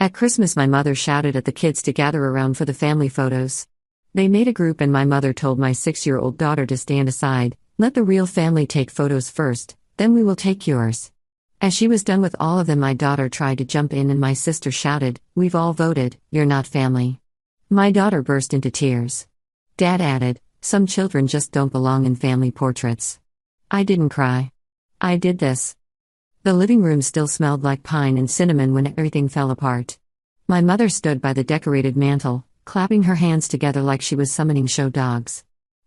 At Christmas, my mother shouted at the kids to gather around for the family photos. They made a group, and my mother told my 6-year-old daughter to stand aside, let the real family take photos first, then we will take yours. As she was done with all of them, my daughter tried to jump in, and my sister shouted, we've all voted, you're not family. My daughter burst into tears. Dad added, some children just don't belong in family portraits. I didn't cry. I did this. The living room still smelled like pine and cinnamon when everything fell apart. My mother stood by the decorated mantel, clapping her hands together like she was summoning show dogs.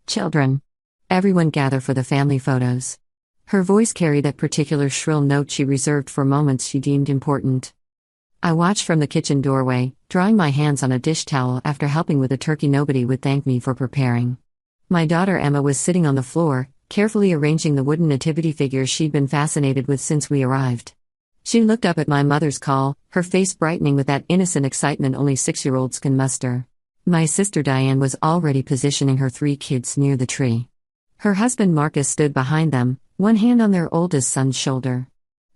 Children. Everyone gather for the family photos. Her voice carried that particular shrill note she reserved for moments she deemed important. I watched from the kitchen doorway, drying my hands on a dish towel after helping with a turkey nobody would thank me for preparing. My daughter Emma was sitting on the floor, carefully arranging the wooden nativity figures she'd been fascinated with since we arrived. She looked up at my mother's call, her face brightening with that innocent excitement only 6-year-olds can muster. My sister Diane was already positioning her 3 kids near the tree. Her husband Marcus stood behind them, one hand on their oldest son's shoulder.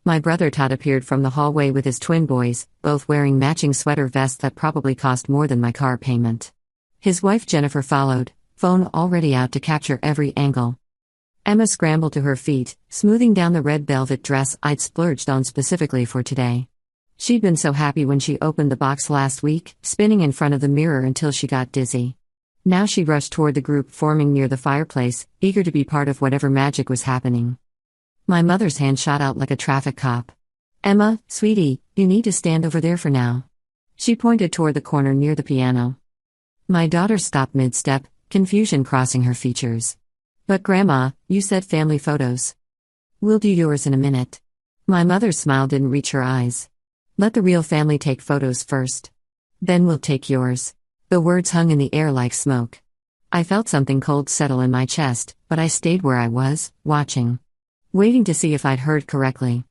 My brother Todd appeared from the hallway with his twin boys, both wearing matching sweater vests that probably cost more than my car payment. His wife Jennifer followed, phone already out to capture every angle. Emma scrambled to her feet, smoothing down the red velvet dress I'd splurged on specifically for today. She'd been so happy when she opened the box last week, spinning in front of the mirror until she got dizzy. Now she rushed toward the group forming near the fireplace, eager to be part of whatever magic was happening. My mother's hand shot out like a traffic cop. Emma, sweetie, you need to stand over there for now. She pointed toward the corner near the piano. My daughter stopped mid-step, confusion crossing her features. But Grandma, you said family photos. We'll do yours in a minute. My mother's smile didn't reach her eyes. Let the real family take photos first. Then we'll take yours. The words hung in the air like smoke. I felt something cold settle in my chest, but I stayed where I was, watching. Waiting to see if I'd heard correctly.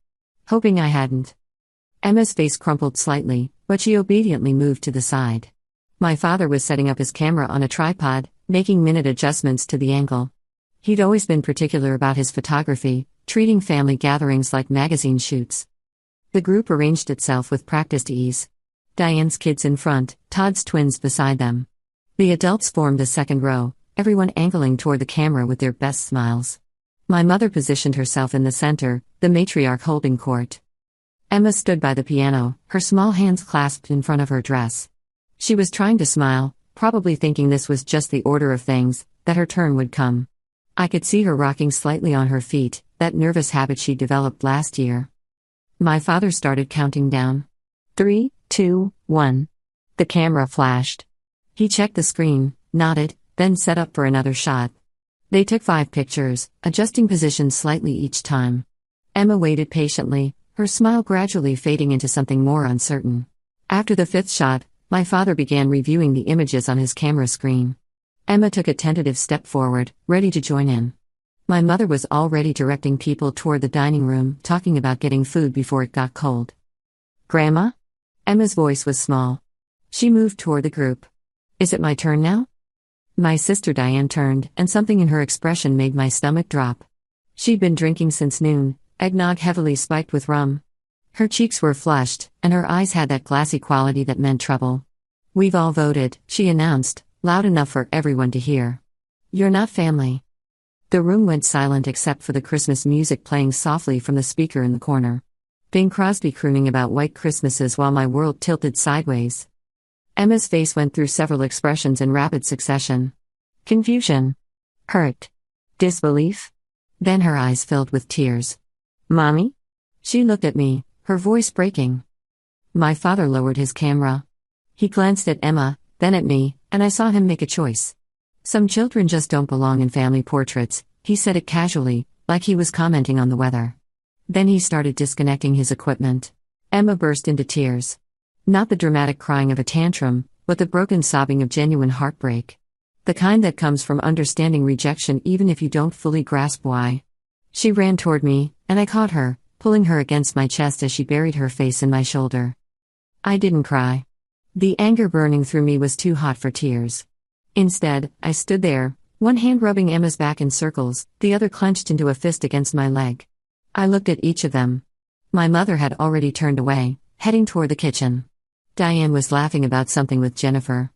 Hoping I hadn't. Emma's face crumpled slightly, but she obediently moved to the side. My father was setting up his camera on a tripod, making minute adjustments to the angle. He'd always been particular about his photography, treating family gatherings like magazine shoots. The group arranged itself with practiced ease. Diane's kids in front, Todd's twins beside them. The adults formed a second row, everyone angling toward the camera with their best smiles. My mother positioned herself in the center, the matriarch holding court. Emma stood by the piano, her small hands clasped in front of her dress. She was trying to smile, probably thinking this was just the order of things, that her turn would come. I could see her rocking slightly on her feet, that nervous habit she developed last year. My father started counting down. 3, 2, 1. The camera flashed. He checked the screen, nodded, then set up for another shot. They took 5 pictures, adjusting positions slightly each time. Emma waited patiently, her smile gradually fading into something more uncertain. After the 5th shot, my father began reviewing the images on his camera screen. Emma took a tentative step forward, ready to join in. My mother was already directing people toward the dining room, talking about getting food before it got cold. Grandma? Emma's voice was small. She moved toward the group. Is it my turn now? My sister Diane turned, and something in her expression made my stomach drop. She'd been drinking since noon, eggnog heavily spiked with rum. Her cheeks were flushed, and her eyes had that glassy quality that meant trouble. We've all voted, she announced, loud enough for everyone to hear. You're not family. The room went silent except for the Christmas music playing softly from the speaker in the corner. Bing Crosby crooning about white Christmases while my world tilted sideways. Emma's face went through several expressions in rapid succession. Confusion. Hurt. Disbelief. Then her eyes filled with tears. Mommy? She looked at me, her voice breaking. My father lowered his camera. He glanced at Emma, then at me, and I saw him make a choice. Some children just don't belong in family portraits, he said it casually, like he was commenting on the weather. Then he started disconnecting his equipment. Emma burst into tears. Not the dramatic crying of a tantrum, but the broken sobbing of genuine heartbreak. The kind that comes from understanding rejection even if you don't fully grasp why. She ran toward me, and I caught her, pulling her against my chest as she buried her face in my shoulder. I didn't cry. The anger burning through me was too hot for tears. Instead, I stood there, one hand rubbing Emma's back in circles, the other clenched into a fist against my leg. I looked at each of them. My mother had already turned away, heading toward the kitchen. Diane was laughing about something with Jennifer.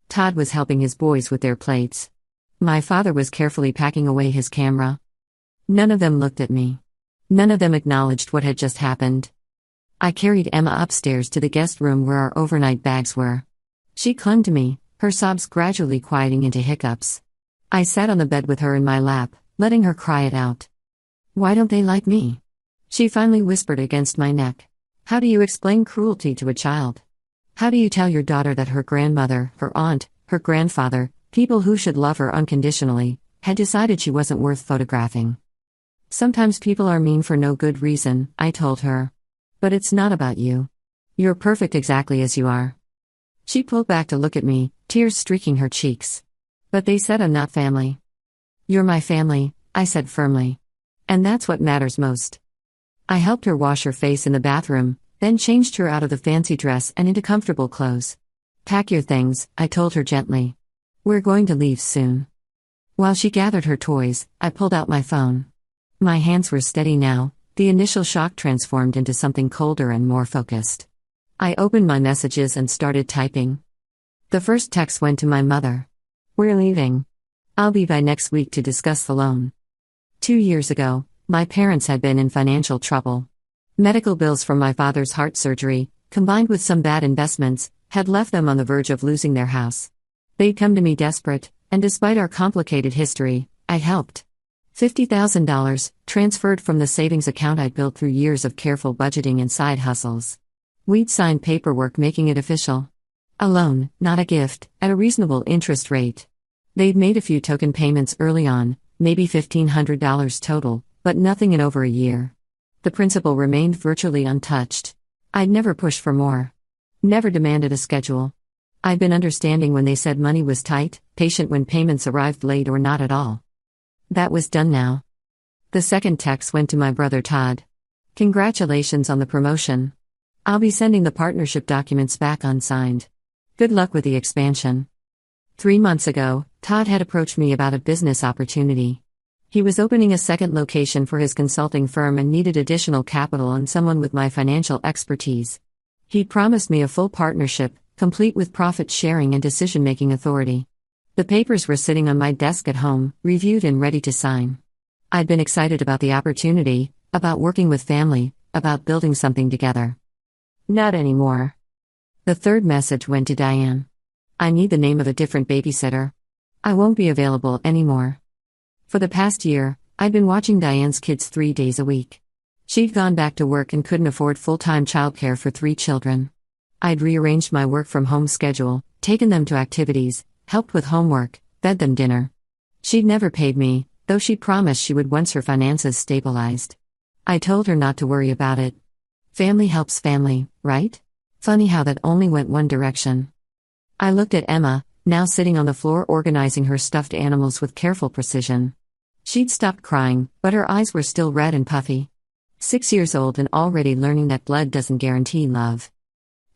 Todd was helping his boys with their plates. My father was carefully packing away his camera. None of them looked at me. None of them acknowledged what had just happened. I carried Emma upstairs to the guest room where our overnight bags were. She clung to me, her sobs gradually quieting into hiccups. I sat on the bed with her in my lap, letting her cry it out. "Why don't they like me?" She finally whispered against my neck. "How do you explain cruelty to a child? How do you tell your daughter that her grandmother, her aunt, her grandfather, people who should love her unconditionally, had decided she wasn't worth photographing?" "Sometimes people are mean for no good reason," I told her. "But it's not about you. You're perfect exactly as you are." She pulled back to look at me, tears streaking her cheeks. "But they said I'm not family." "You're my family," I said firmly. "And that's what matters most." I helped her wash her face in the bathroom, then changed her out of the fancy dress and into comfortable clothes. "Pack your things," I told her gently. "We're going to leave soon." While she gathered her toys, I pulled out my phone. My hands were steady now, the initial shock transformed into something colder and more focused. I opened my messages and started typing. The first text went to my mother. "We're leaving. I'll be by next week to discuss the loan." 2 years ago, my parents had been in financial trouble. Medical bills from my father's heart surgery, combined with some bad investments, had left them on the verge of losing their house. They'd come to me desperate, and despite our complicated history, I helped. $50,000, transferred from the savings account I'd built through years of careful budgeting and side hustles. We'd signed paperwork making it official. A loan, not a gift, at a reasonable interest rate. They'd made a few token payments early on, maybe $1,500 total, but nothing in over a year. The principal remained virtually untouched. I'd never pushed for more. Never demanded a schedule. I'd been understanding when they said money was tight, patient when payments arrived late or not at all. That was done now. The second text went to my brother Todd. "Congratulations on the promotion. I'll be sending the partnership documents back unsigned. Good luck with the expansion." 3 months ago, Todd had approached me about a business opportunity. He was opening a second location for his consulting firm and needed additional capital and someone with my financial expertise. He'd promised me a full partnership, complete with profit sharing and decision-making authority. The papers were sitting on my desk at home, reviewed and ready to sign. I'd been excited about the opportunity, about working with family, about building something together. Not anymore. The third message went to Diane. "I need the name of a different babysitter. I won't be available anymore." For the past year, I'd been watching Diane's kids 3 days a week. She'd gone back to work and couldn't afford full-time childcare for 3 children. I'd rearranged my work-from-home schedule, taken them to activities, helped with homework, fed them dinner. She'd never paid me, though she'd promised she would once her finances stabilized. I told her not to worry about it. Family helps family, right? Funny how that only went one direction. I looked at Emma, now sitting on the floor organizing her stuffed animals with careful precision. She'd stopped crying, but her eyes were still red and puffy. 6 years old and already learning that blood doesn't guarantee love.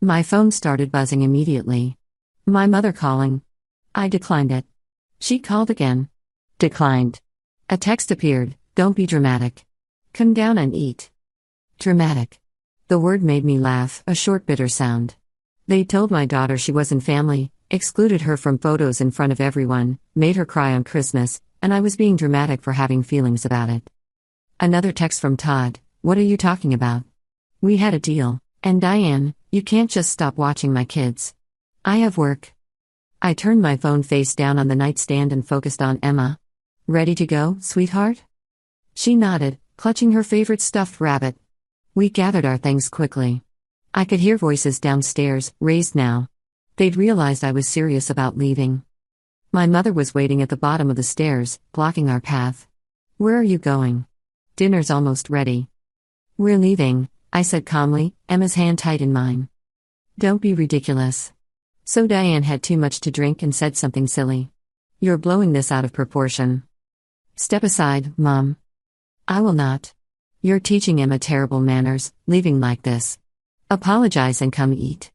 My phone started buzzing immediately. My mother calling. I declined it. She called again. Declined. A text appeared, "Don't be dramatic. Come down and eat." Dramatic. The word made me laugh, a short bitter sound. They told my daughter she wasn't family, excluded her from photos in front of everyone, made her cry on Christmas, and I was being dramatic for having feelings about it. Another text from Todd. "What are you talking about? We had a deal. And Diane, you can't just stop watching my kids. I have work." I turned my phone face down on the nightstand and focused on Emma. "Ready to go, sweetheart?" She nodded, clutching her favorite stuffed rabbit. We gathered our things quickly. I could hear voices downstairs, raised now. They'd realized I was serious about leaving. My mother was waiting at the bottom of the stairs, blocking our path. "Where are you going?" "Dinner's almost ready." "We're leaving," I said calmly, Emma's hand tight in mine. "Don't be ridiculous." So Diane had too much to drink and said something silly. "You're blowing this out of proportion." "Step aside, Mom." "I will not. You're teaching Emma terrible manners, leaving like this. Apologize and come eat."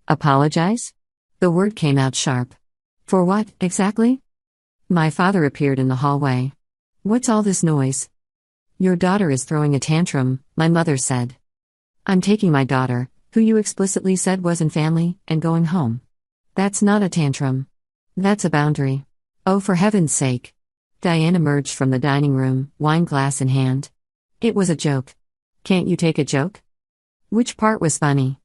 "Apologize?" The word came out sharp. "For what, exactly?" My father appeared in the hallway. "What's all this noise?" "Your daughter is throwing a tantrum," my mother said. "I'm taking my daughter," Who you explicitly said wasn't family, and going home. That's not a tantrum. That's a boundary. Oh, for heaven's sake. Diane emerged from the dining room, wine glass in hand. It was a joke. Can't you take a joke? Which part was funny?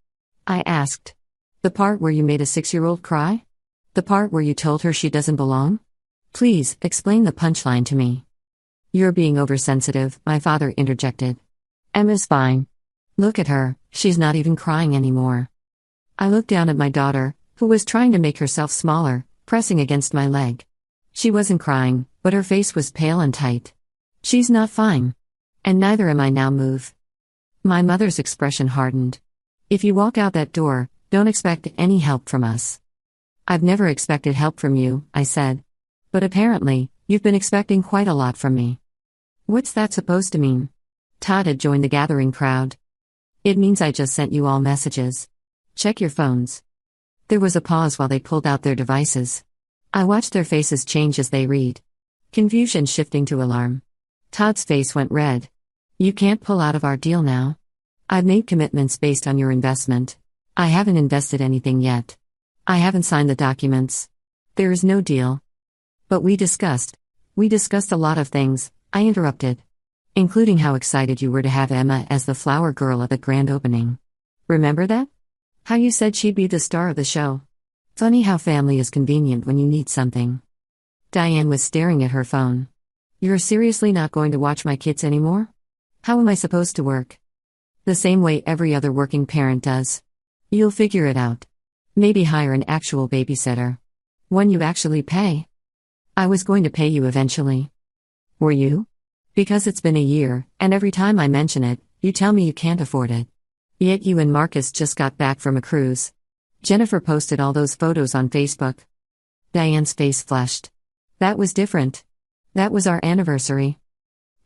I asked. The part where you made a 6-year-old cry? The part where you told her she doesn't belong? Please, explain the punchline to me. You're being oversensitive, my father interjected. Emma's fine. Look at her, she's not even crying anymore. I looked down at my daughter, who was trying to make herself smaller, pressing against my leg. She wasn't crying, but her face was pale and tight. She's not fine. And neither am I now. Move. My mother's expression hardened. If you walk out that door, don't expect any help from us. I've never expected help from you, I said. But apparently, you've been expecting quite a lot from me. What's that supposed to mean? Todd had joined the gathering crowd. It means I just sent you all messages. Check your phones. There was a pause while they pulled out their devices. I watched their faces change as they read. Confusion shifting to alarm. Todd's face went red. You can't pull out of our deal now. I've made commitments based on your investment. I haven't invested anything yet. I haven't signed the documents. There is no deal. But we discussed a lot of things, I interrupted. Including how excited you were to have Emma as the flower girl at the grand opening. Remember that? How you said she'd be the star of the show. Funny how family is convenient when you need something. Diane was staring at her phone. You're seriously not going to watch my kids anymore? How am I supposed to work? The same way every other working parent does. You'll figure it out. Maybe hire an actual babysitter. One you actually pay. I was going to pay you eventually. Were you? Because it's been a year, and every time I mention it, you tell me you can't afford it. Yet you and Marcus just got back from a cruise. Jennifer posted all those photos on Facebook. Diane's face flushed. That was different. That was our anniversary.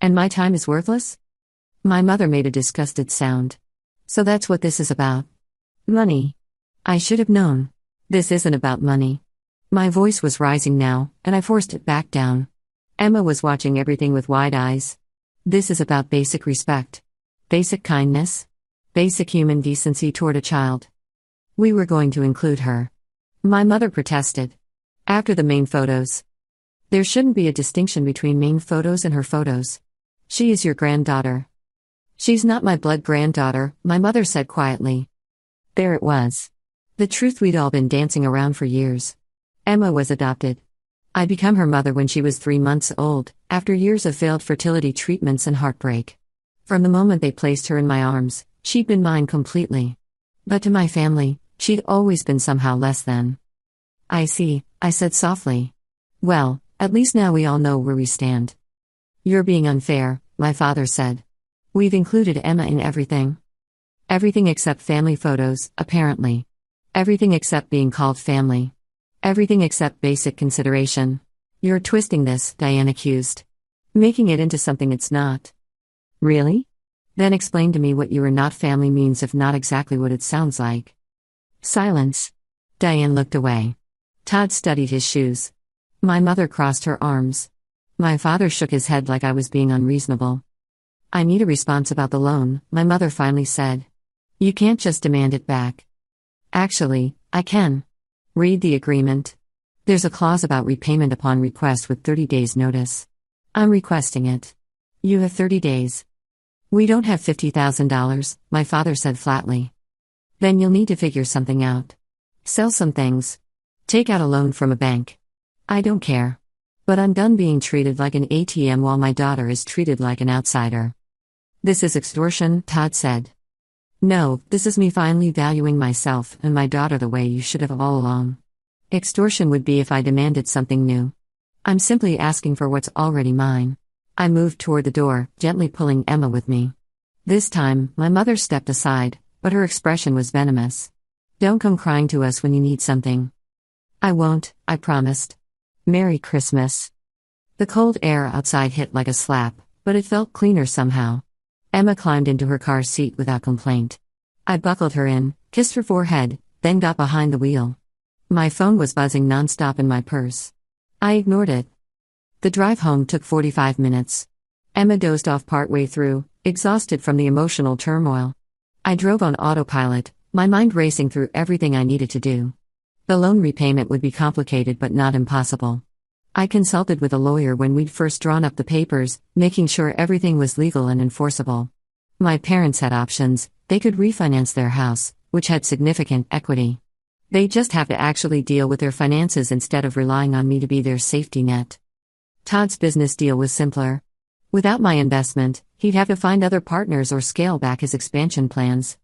And my time is worthless? My mother made a disgusted sound. So that's what this is about. Money. I should have known. This isn't about money. My voice was rising now, and I forced it back down. Emma was watching everything with wide eyes. This is about basic respect. Basic kindness. Basic human decency toward a child. We were going to include her. My mother protested. After the main photos. There shouldn't be a distinction between main photos and her photos. She is your granddaughter. She's not my blood granddaughter, my mother said quietly. There it was. The truth we'd all been dancing around for years. Emma was adopted. I became her mother when she was 3 months old, after years of failed fertility treatments and heartbreak. From the moment they placed her in my arms, she'd been mine completely. But to my family, she'd always been somehow less than. I see, I said softly. Well, at least now we all know where we stand. You're being unfair, my father said. We've included Emma in everything. Everything except family photos, apparently. Everything except being called family. Everything except basic consideration. You're twisting this, Diane accused. Making it into something it's not. Really? Then explain to me what you are not family means if not exactly what it sounds like. Silence. Diane looked away. Todd studied his shoes. My mother crossed her arms. My father shook his head like I was being unreasonable. I need a response about the loan, my mother finally said. You can't just demand it back. Actually, I can. Read the agreement. There's a clause about repayment upon request with 30 days notice. I'm requesting it. You have 30 days. We don't have $50,000, my father said flatly. Then you'll need to figure something out. Sell some things. Take out a loan from a bank. I don't care. But I'm done being treated like an ATM while my daughter is treated like an outsider. This is extortion, Todd said. No, this is me finally valuing myself and my daughter the way you should have all along. Extortion would be if I demanded something new. I'm simply asking for what's already mine. I moved toward the door, gently pulling Emma with me. This time, my mother stepped aside, but her expression was venomous. Don't come crying to us when you need something. I won't, I promised. Merry Christmas. The cold air outside hit like a slap, but it felt cleaner somehow. Emma climbed into her car seat without complaint. I buckled her in, kissed her forehead, then got behind the wheel. My phone was buzzing nonstop in my purse. I ignored it. The drive home took 45 minutes. Emma dozed off partway through, exhausted from the emotional turmoil. I drove on autopilot, my mind racing through everything I needed to do. The loan repayment would be complicated but not impossible. I consulted with a lawyer when we'd first drawn up the papers, making sure everything was legal and enforceable. My parents had options. They could refinance their house, which had significant equity. They just have to actually deal with their finances instead of relying on me to be their safety net. Todd's business deal was simpler. Without my investment, he'd have to find other partners or scale back his expansion plans.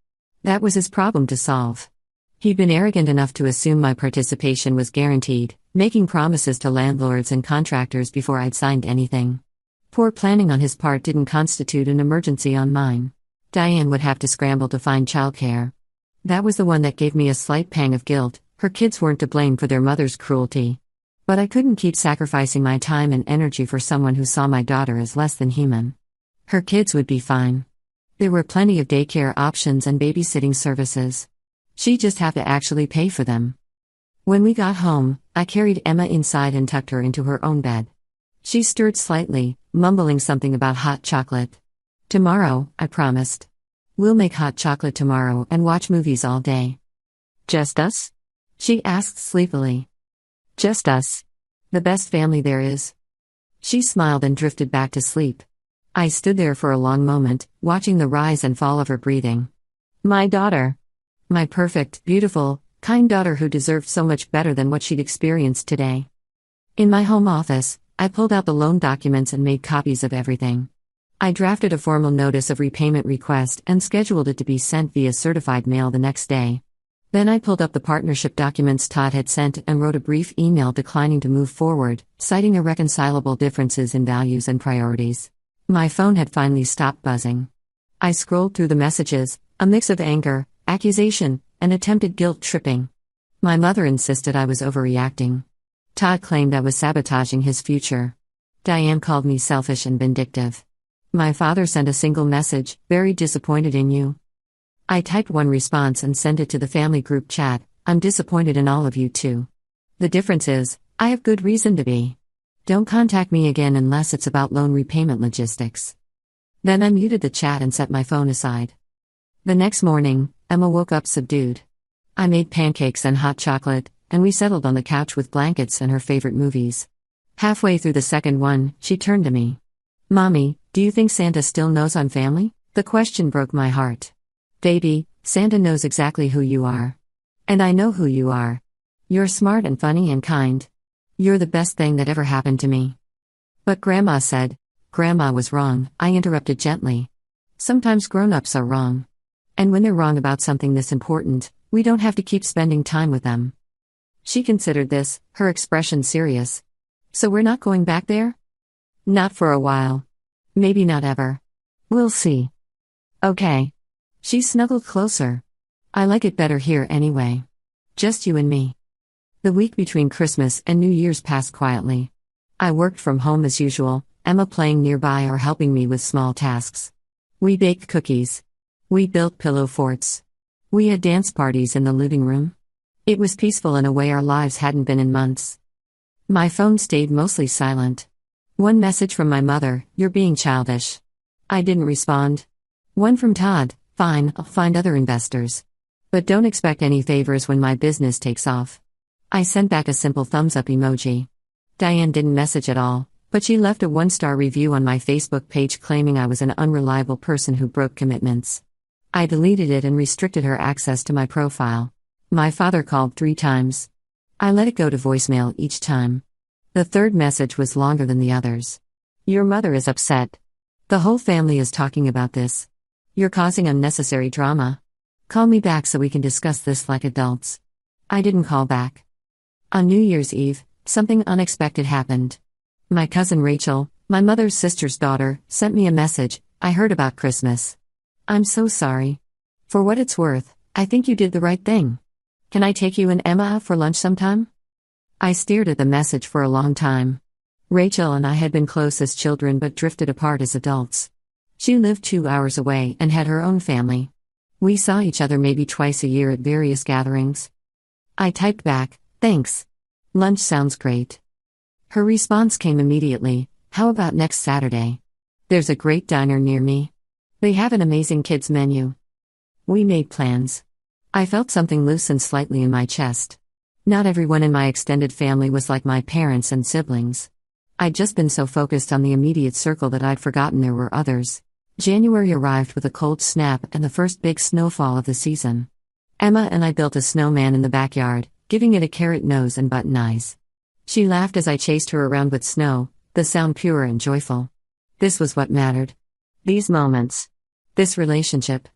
That was his problem to solve. He'd been arrogant enough to assume my participation was guaranteed, making promises to landlords and contractors before I'd signed anything. Poor planning on his part didn't constitute an emergency on mine. Diane would have to scramble to find childcare. That was the one that gave me a slight pang of guilt. Her kids weren't to blame for their mother's cruelty. But I couldn't keep sacrificing my time and energy for someone who saw my daughter as less than human. Her kids would be fine. There were plenty of daycare options and babysitting services. She'd just have to actually pay for them. When we got home, I carried Emma inside and tucked her into her own bed. She stirred slightly, mumbling something about hot chocolate. Tomorrow, I promised. We'll make hot chocolate tomorrow and watch movies all day. Just us? She asked sleepily. Just us. The best family there is. She smiled and drifted back to sleep. I stood there for a long moment, watching the rise and fall of her breathing. My daughter. My perfect, beautiful, kind daughter who deserved so much better than what she'd experienced today. In my home office, I pulled out the loan documents and made copies of everything. I drafted a formal notice of repayment request and scheduled it to be sent via certified mail the next day. Then I pulled up the partnership documents Todd had sent and wrote a brief email declining to move forward, citing irreconcilable differences in values and priorities. My phone had finally stopped buzzing. I scrolled through the messages, a mix of anger, accusation, and attempted guilt-tripping. My mother insisted I was overreacting. Todd claimed I was sabotaging his future. Diane called me selfish and vindictive. My father sent a single message, very disappointed in you. I typed one response and sent it to the family group chat, I'm disappointed in all of you too. The difference is, I have good reason to be. Don't contact me again unless it's about loan repayment logistics. Then I muted the chat and set my phone aside. The next morning, Emma woke up subdued. I made pancakes and hot chocolate, and we settled on the couch with blankets and her favorite movies. Halfway through the second one, she turned to me. Mommy, do you think Santa still knows I'm family? The question broke my heart. Baby, Santa knows exactly who you are. And I know who you are. You're smart and funny and kind. You're the best thing that ever happened to me. But Grandma said. Grandma was wrong, I interrupted gently. Sometimes grown-ups are wrong. And when they're wrong about something this important, we don't have to keep spending time with them. She considered this, her expression serious. So we're not going back there? Not for a while. Maybe not ever. We'll see. Okay. She snuggled closer. I like it better here anyway. Just you and me. The week between Christmas and New Year's passed quietly. I worked from home as usual, Emma playing nearby or helping me with small tasks. We baked cookies. We built pillow forts. We had dance parties in the living room. It was peaceful in a way our lives hadn't been in months. My phone stayed mostly silent. One message from my mother, you're being childish. I didn't respond. One from Todd, fine, I'll find other investors. But don't expect any favors when my business takes off. I sent back a simple thumbs-up emoji. Diane didn't message at all, but she left a 1-star review on my Facebook page claiming I was an unreliable person who broke commitments. I deleted it and restricted her access to my profile. My father called 3 times. I let it go to voicemail each time. The third message was longer than the others. Your mother is upset. The whole family is talking about this. You're causing unnecessary drama. Call me back so we can discuss this like adults. I didn't call back. On New Year's Eve, something unexpected happened. My cousin Rachel, my mother's sister's daughter, sent me a message, I heard about Christmas. I'm so sorry. For what it's worth, I think you did the right thing. Can I take you and Emma out for lunch sometime? I stared at the message for a long time. Rachel and I had been close as children but drifted apart as adults. She lived 2 hours away and had her own family. We saw each other maybe twice a year at various gatherings. I typed back, thanks. Lunch sounds great. Her response came immediately, how about next Saturday? There's a great diner near me. They have an amazing kids menu. We made plans. I felt something loosen slightly in my chest. Not everyone in my extended family was like my parents and siblings. I'd just been so focused on the immediate circle that I'd forgotten there were others. January arrived with a cold snap and the first big snowfall of the season. Emma and I built a snowman in the backyard, giving it a carrot nose and button eyes. She laughed as I chased her around with snow, the sound pure and joyful. This was what mattered. These moments. This relationship.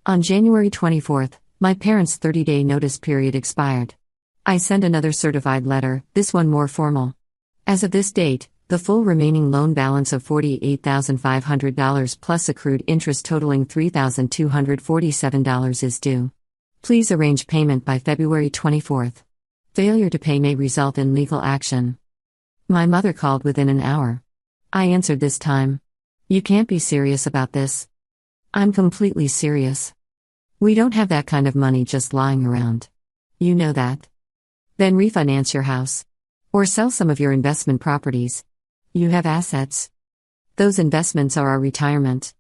On January 24th, my parents' 30-day notice period expired. I sent another certified letter, this one more formal. As of this date, the full remaining loan balance of $48,500 plus accrued interest totaling $3,247 is due. Please arrange payment by February 24th. Failure to pay may result in legal action. My mother called within an hour. I answered this time. You can't be serious about this. I'm completely serious. We don't have that kind of money just lying around. You know that. Then refinance your house. Or sell some of your investment properties. You have assets. Those investments are our retirement.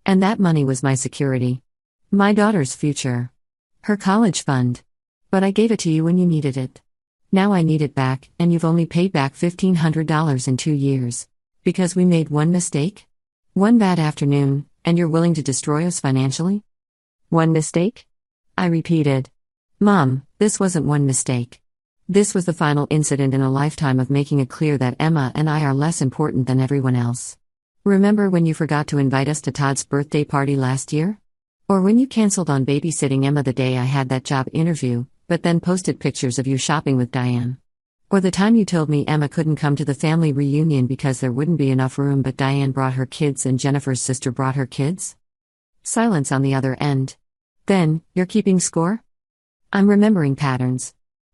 And that money was my security. My daughter's future. Her college fund. But I gave it to you when you needed it. Now I need it back, and you've only paid back $1,500 in 2 years. Because we made one mistake? One bad afternoon, and you're willing to destroy us financially? One mistake? I repeated. Mom, this wasn't one mistake. This was the final incident in a lifetime of making it clear that Emma and I are less important than everyone else. Remember when you forgot to invite us to Todd's birthday party last year? Or when you canceled on babysitting Emma the day I had that job interview, but then posted pictures of you shopping with Diane? Or the time you told me Emma couldn't come to the family reunion because there wouldn't be enough room but Diane brought her kids and Jennifer's sister brought her kids? Silence on the other end. Then, you're keeping score? I'm remembering patterns.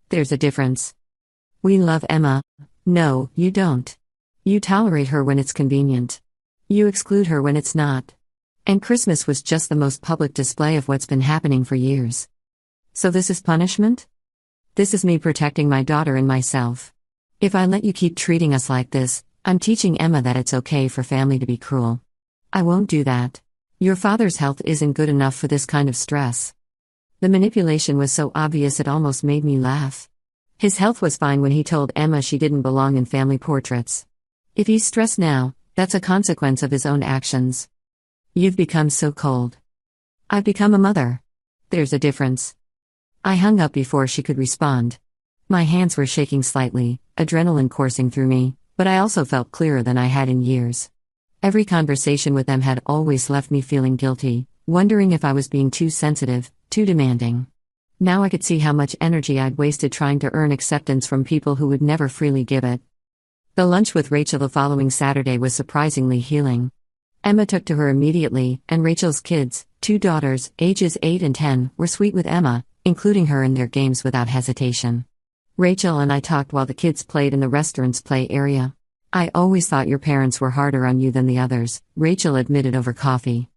There's a difference. We love Emma. No, you don't. You tolerate her when it's convenient. You exclude her when it's not. And Christmas was just the most public display of what's been happening for years. So this is punishment? This is me protecting my daughter and myself. If I let you keep treating us like this, I'm teaching Emma that it's okay for family to be cruel. I won't do that. Your father's health isn't good enough for this kind of stress. The manipulation was so obvious it almost made me laugh. His health was fine when he told Emma she didn't belong in family portraits. If he's stressed now, that's a consequence of his own actions. You've become so cold. I've become a mother. There's a difference. I hung up before she could respond. My hands were shaking slightly, adrenaline coursing through me, but I also felt clearer than I had in years. Every conversation with them had always left me feeling guilty, wondering if I was being too sensitive, too demanding. Now I could see how much energy I'd wasted trying to earn acceptance from people who would never freely give it. The lunch with Rachel the following Saturday was surprisingly healing. Emma took to her immediately, and Rachel's kids, 2 daughters, ages 8 and 10, were sweet with Emma, including her in their games without hesitation. Rachel and I talked while the kids played in the restaurant's play area. I always thought your parents were harder on you than the others, Rachel admitted over coffee.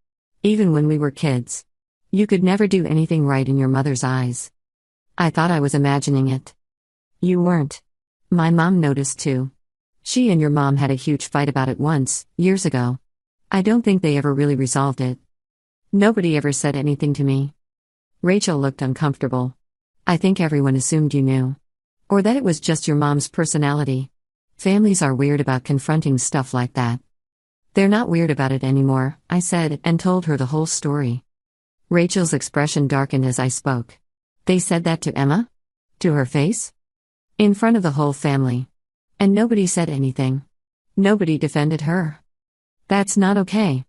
Even when we were kids. You could never do anything right in your mother's eyes. I thought I was imagining it. You weren't. My mom noticed too. She and your mom had a huge fight about it once, years ago. I don't think they ever really resolved it. Nobody ever said anything to me. Rachel looked uncomfortable. I think everyone assumed you knew. Or that it was just your mom's personality. Families are weird about confronting stuff like that. They're not weird about it anymore, I said, and told her the whole story. Rachel's expression darkened as I spoke. They said that to Emma? To her face? In front of the whole family. And nobody said anything. Nobody defended her. That's not okay.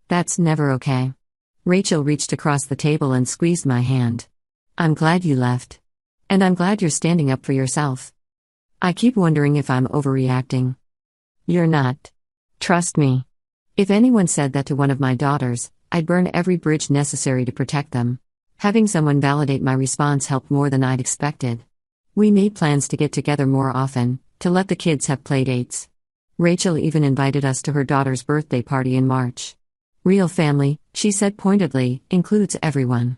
That's never okay. Rachel reached across the table and squeezed my hand. I'm glad you left. And I'm glad you're standing up for yourself. I keep wondering if I'm overreacting. You're not. Trust me. If anyone said that to one of my daughters, I'd burn every bridge necessary to protect them. Having someone validate my response helped more than I'd expected. We made plans to get together more often, to let the kids have playdates. Rachel even invited us to her daughter's birthday party in March. Real family, she said pointedly, includes everyone.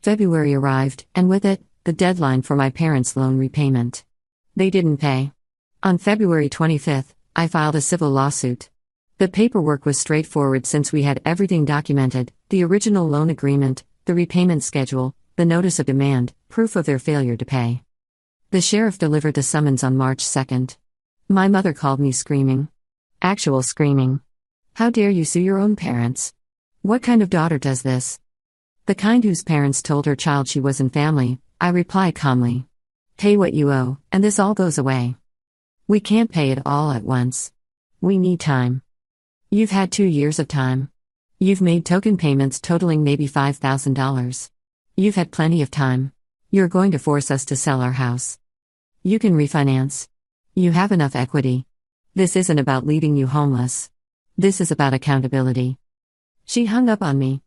February arrived, and with it, the deadline for my parents' loan repayment. They didn't pay. On February 25th, I filed a civil lawsuit. The paperwork was straightforward since we had everything documented: the original loan agreement, the repayment schedule, the notice of demand, proof of their failure to pay. The sheriff delivered the summons on March 2nd. My mother called me screaming. Actual screaming. How dare you sue your own parents? What kind of daughter does this? The kind whose parents told her child she wasn't family, I replied calmly. Pay what you owe, and this all goes away. We can't pay it all at once. We need time. You've had 2 years of time. You've made token payments totaling maybe $5,000. You've had plenty of time. You're going to force us to sell our house. You can refinance. You have enough equity. This isn't about leaving you homeless. This is about accountability. She hung up on me.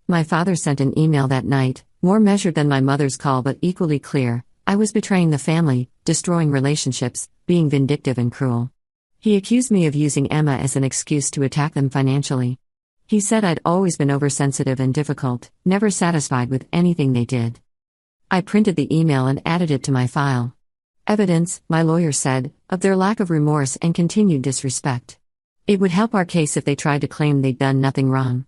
My father sent an email that night, more measured than my mother's call but equally clear. I was betraying the family, destroying relationships, being vindictive and cruel. He accused me of using Emma as an excuse to attack them financially. He said I'd always been oversensitive and difficult, never satisfied with anything they did. I printed the email and added it to my file. Evidence, my lawyer said, of their lack of remorse and continued disrespect. It would help our case if they tried to claim they'd done nothing wrong.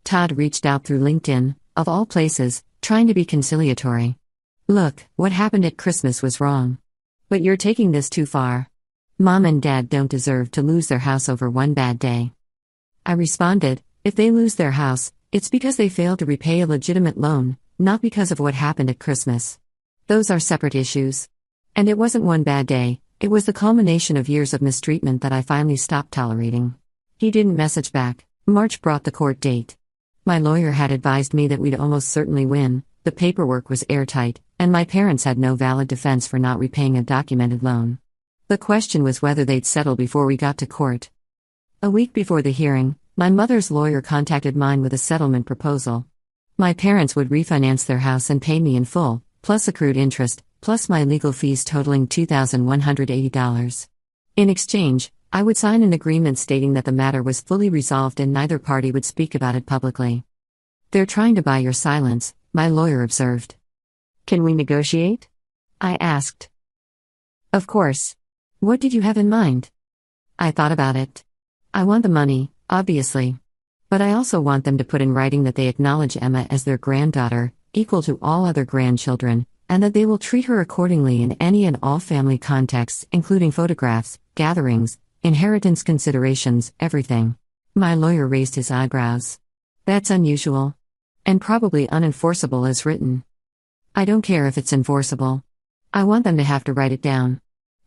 Todd reached out through LinkedIn, of all places, trying to be conciliatory. Look, what happened at Christmas was wrong. But you're taking this too far. Mom and Dad don't deserve to lose their house over one bad day. I responded, if they lose their house, it's because they failed to repay a legitimate loan, not because of what happened at Christmas. Those are separate issues. And it wasn't one bad day, it was the culmination of years of mistreatment that I finally stopped tolerating. He didn't message back. March brought the court date. My lawyer had advised me that we'd almost certainly win, the paperwork was airtight, and my parents had no valid defense for not repaying a documented loan. The question was whether they'd settle before we got to court. A week before the hearing, my mother's lawyer contacted mine with a settlement proposal. My parents would refinance their house and pay me in full, plus accrued interest, plus my legal fees totaling $2,180. In exchange, I would sign an agreement stating that the matter was fully resolved and neither party would speak about it publicly. They're trying to buy your silence, my lawyer observed. Can we negotiate? I asked. Of course. What did you have in mind? I thought about it. I want the money, obviously. But I also want them to put in writing that they acknowledge Emma as their granddaughter, equal to all other grandchildren, and that they will treat her accordingly in any and all family contexts, including photographs, gatherings, inheritance considerations, everything. My lawyer raised his eyebrows. That's unusual. And probably unenforceable as written. I don't care if it's enforceable. I want them to have to write it down.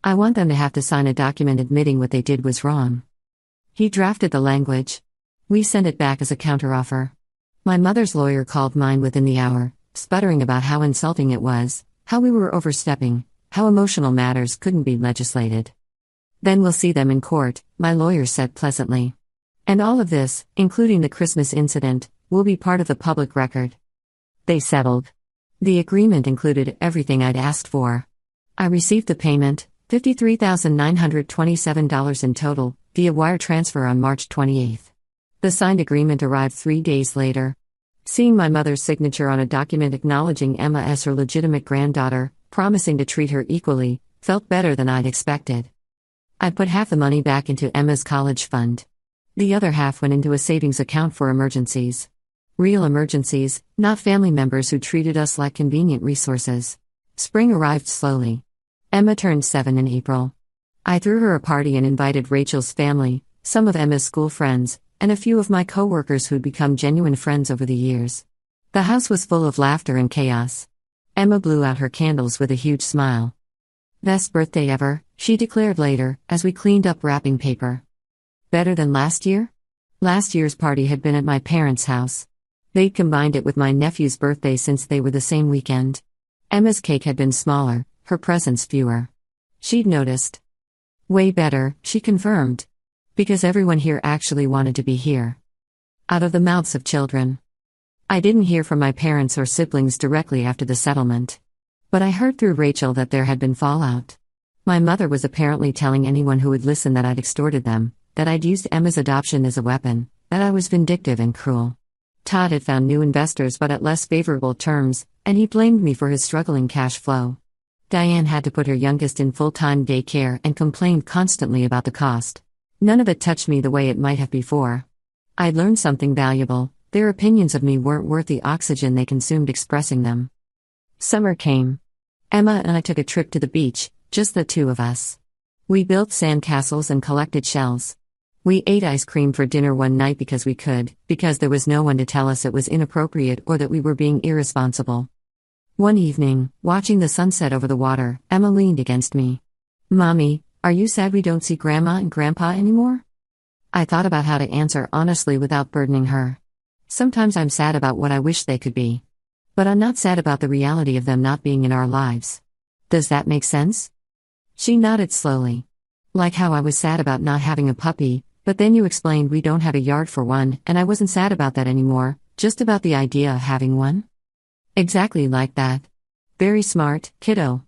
I want them to have to sign a document admitting what they did was wrong. He drafted the language. We sent it back as a counteroffer. My mother's lawyer called mine within the hour, sputtering about how insulting it was, how we were overstepping, how emotional matters couldn't be legislated. Then we'll see them in court, my lawyer said pleasantly. And all of this, including the Christmas incident, will be part of the public record. They settled. The agreement included everything I'd asked for. I received the payment, $53,927 in total, via wire transfer on March 28. The signed agreement arrived 3 days later. Seeing my mother's signature on a document acknowledging Emma as her legitimate granddaughter, promising to treat her equally, felt better than I'd expected. I put half the money back into Emma's college fund. The other half went into a savings account for emergencies. Real emergencies, not family members who treated us like convenient resources. Spring arrived slowly. Emma turned 7 in April. I threw her a party and invited Rachel's family, some of Emma's school friends, and a few of my coworkers who'd become genuine friends over the years. The house was full of laughter and chaos. Emma blew out her candles with a huge smile. Best birthday ever, she declared later, as we cleaned up wrapping paper. Better than last year? Last year's party had been at my parents' house. They'd combined it with my nephew's birthday since they were the same weekend. Emma's cake had been smaller, her presents fewer. She'd noticed. Way better, she confirmed. Because everyone here actually wanted to be here. Out of the mouths of children. I didn't hear from my parents or siblings directly after the settlement. But I heard through Rachel that there had been fallout. My mother was apparently telling anyone who would listen that I'd extorted them, that I'd used Emma's adoption as a weapon, that I was vindictive and cruel. Todd had found new investors but at less favorable terms, and he blamed me for his struggling cash flow. Diane had to put her youngest in full-time daycare and complained constantly about the cost. None of it touched me the way it might have before. I'd learned something valuable: their opinions of me weren't worth the oxygen they consumed expressing them. Summer came. Emma and I took a trip to the beach, just the two of us. We built sand castles and collected shells. We ate ice cream for dinner one night because we could, because there was no one to tell us it was inappropriate or that we were being irresponsible. One evening, watching the sunset over the water, Emma leaned against me. "Mommy, are you sad we don't see Grandma and Grandpa anymore?" I thought about how to answer honestly without burdening her. Sometimes I'm sad about what I wish they could be. But I'm not sad about the reality of them not being in our lives. Does that make sense? She nodded slowly. Like how I was sad about not having a puppy, but then you explained we don't have a yard for one, and I wasn't sad about that anymore, just about the idea of having one? Exactly like that. Very smart, kiddo.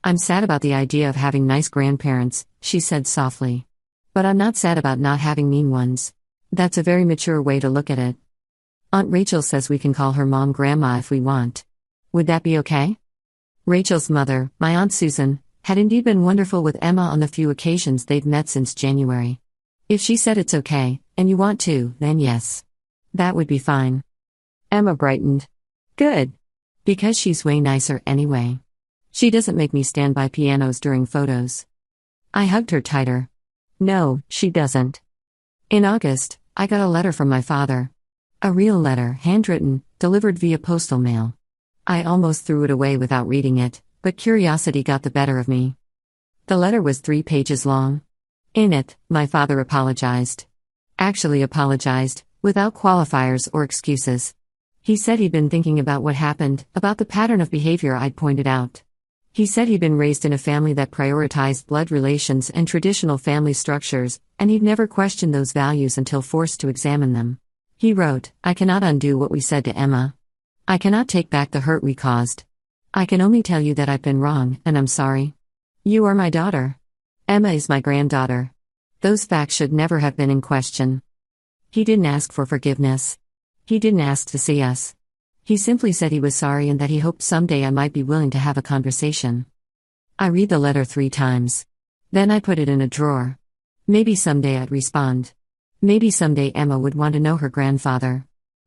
I'm sad about the idea of having nice grandparents, she said softly. But I'm not sad about not having mean ones. That's a very mature way to look at it. Aunt Rachel says we can call her mom Grandma if we want. Would that be okay? Rachel's mother, my Aunt Susan, had indeed been wonderful with Emma on the few occasions they'd met since January. If she said it's okay, and you want to, then yes. That would be fine. Emma brightened. Good. Because she's way nicer anyway. She doesn't make me stand by pianos during photos. I hugged her tighter. No, she doesn't. In August, I got a letter from my father. A real letter, handwritten, delivered via postal mail. I almost threw it away without reading it, but curiosity got the better of me. The letter was 3 pages long. In it, my father apologized. Actually apologized, without qualifiers or excuses. He said he'd been thinking about what happened, about the pattern of behavior I'd pointed out. He said he'd been raised in a family that prioritized blood relations and traditional family structures, and he'd never questioned those values until forced to examine them. He wrote, "I cannot undo what we said to Emma. I cannot take back the hurt we caused. I can only tell you that I've been wrong, and I'm sorry. You are my daughter. Emma is my granddaughter. Those facts should never have been in question." He didn't ask for forgiveness. He didn't ask to see us. He simply said he was sorry and that he hoped someday I might be willing to have a conversation. I read the letter 3 times. Then I put it in a drawer. Maybe someday I'd respond. Maybe someday Emma would want to know her grandfather.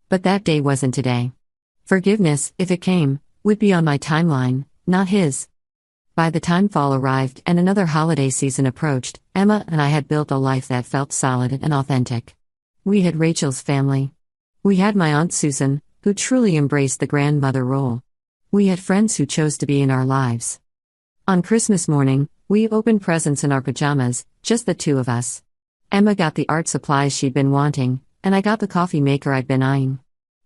But that day wasn't today. Forgiveness, if it came, would be on my timeline, not his. By the time fall arrived and another holiday season approached, Emma and I had built a life that felt solid and authentic. We had Rachel's family. We had my Aunt Susan, who truly embraced the grandmother role. We had friends who chose to be in our lives. On Christmas morning, we opened presents in our pajamas, just the two of us. Emma got the art supplies she'd been wanting, and I got the coffee maker I'd been eyeing.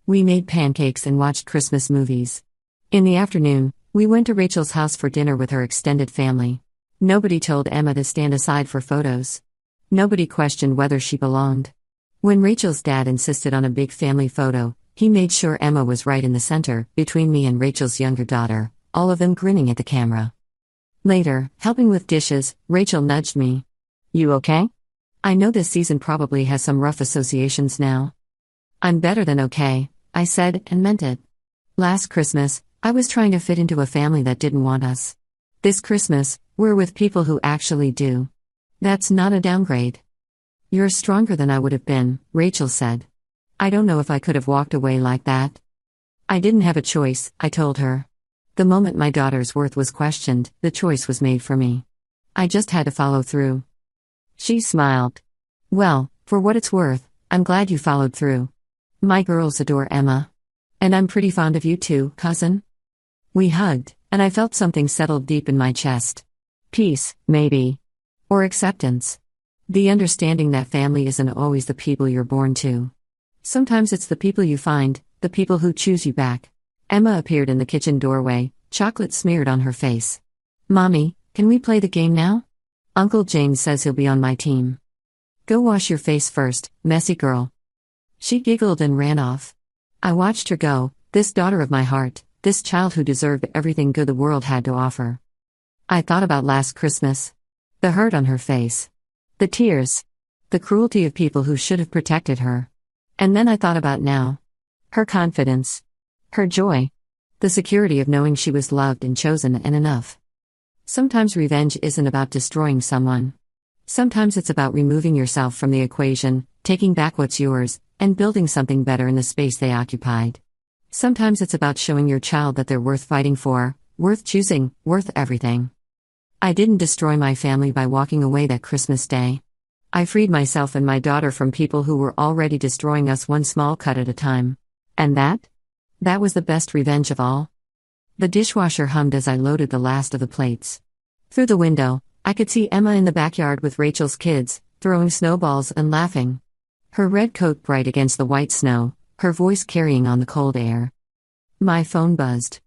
We made pancakes and watched Christmas movies. In the afternoon, we went to Rachel's house for dinner with her extended family. Nobody told Emma to stand aside for photos. Nobody questioned whether she belonged. When Rachel's dad insisted on a big family photo, he made sure Emma was right in the center, between me and Rachel's younger daughter, all of them grinning at the camera. Later, helping with dishes, Rachel nudged me. "You okay? I know this season probably has some rough associations now." "I'm better than okay," I said, and meant it. Last Christmas, I was trying to fit into a family that didn't want us. This Christmas, we're with people who actually do. That's not a downgrade. "You're stronger than I would have been," Rachel said. I don't know if I could have walked away like that. I didn't have a choice, I told her. The moment my daughter's worth was questioned, the choice was made for me. I just had to follow through. She smiled. "Well, for what it's worth, I'm glad you followed through. My girls adore Emma. And I'm pretty fond of you too, cousin." We hugged, and I felt something settle deep in my chest. Peace, maybe. Or acceptance. The understanding that family isn't always the people you're born to. Sometimes it's the people you find, the people who choose you back. Emma appeared in the kitchen doorway, chocolate smeared on her face. "Mommy, can we play the game now? Uncle James says he'll be on my team." "Go wash your face first, messy girl." She giggled and ran off. I watched her go, this daughter of my heart, this child who deserved everything good the world had to offer. I thought about last Christmas. The hurt on her face. The tears. The cruelty of people who should have protected her. And then I thought about now. Her confidence. Her joy. The security of knowing she was loved and chosen and enough. Sometimes revenge isn't about destroying someone. Sometimes it's about removing yourself from the equation, taking back what's yours, and building something better in the space they occupied. Sometimes it's about showing your child that they're worth fighting for, worth choosing, worth everything. I didn't destroy my family by walking away that Christmas Day. I freed myself and my daughter from people who were already destroying us one small cut at a time. And that? That was the best revenge of all. The dishwasher hummed as I loaded the last of the plates. Through the window, I could see Emma in the backyard with Rachel's kids, throwing snowballs and laughing. Her red coat bright against the white snow, her voice carrying on the cold air. My phone buzzed.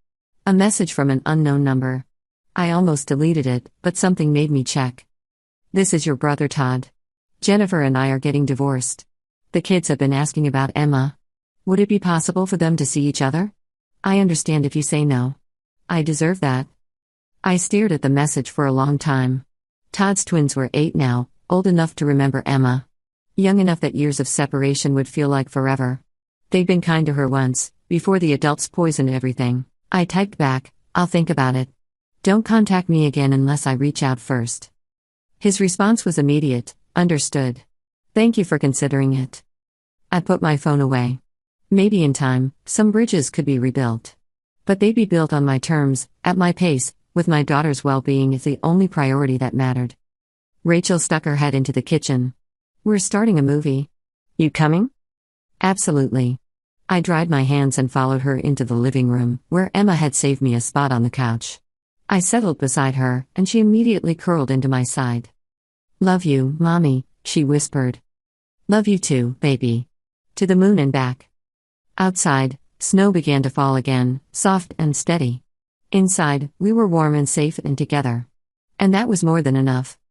A message from an unknown number. I almost deleted it, but something made me check. This is your brother Todd. Jennifer and I are getting divorced. The kids have been asking about Emma. Would it be possible for them to see each other? I understand if you say no. I deserve that. I stared at the message for a long time. Todd's twins were 8 now, old enough to remember Emma. Young enough that years of separation would feel like forever. They'd been kind to her once, before the adults poisoned everything. I typed back, I'll think about it. Don't contact me again unless I reach out first. His response was immediate, understood. Thank you for considering it. I put my phone away. Maybe in time, some bridges could be rebuilt. But they'd be built on my terms, at my pace, with my daughter's well-being as the only priority that mattered. Rachel stuck her head into the kitchen. We're starting a movie. You coming? Absolutely. I dried my hands and followed her into the living room, where Emma had saved me a spot on the couch. I settled beside her, and she immediately curled into my side. Love you, Mommy, she whispered. Love you too, baby. To the moon and back. Outside, snow began to fall again, soft and steady. Inside, we were warm and safe and together. And that was more than enough.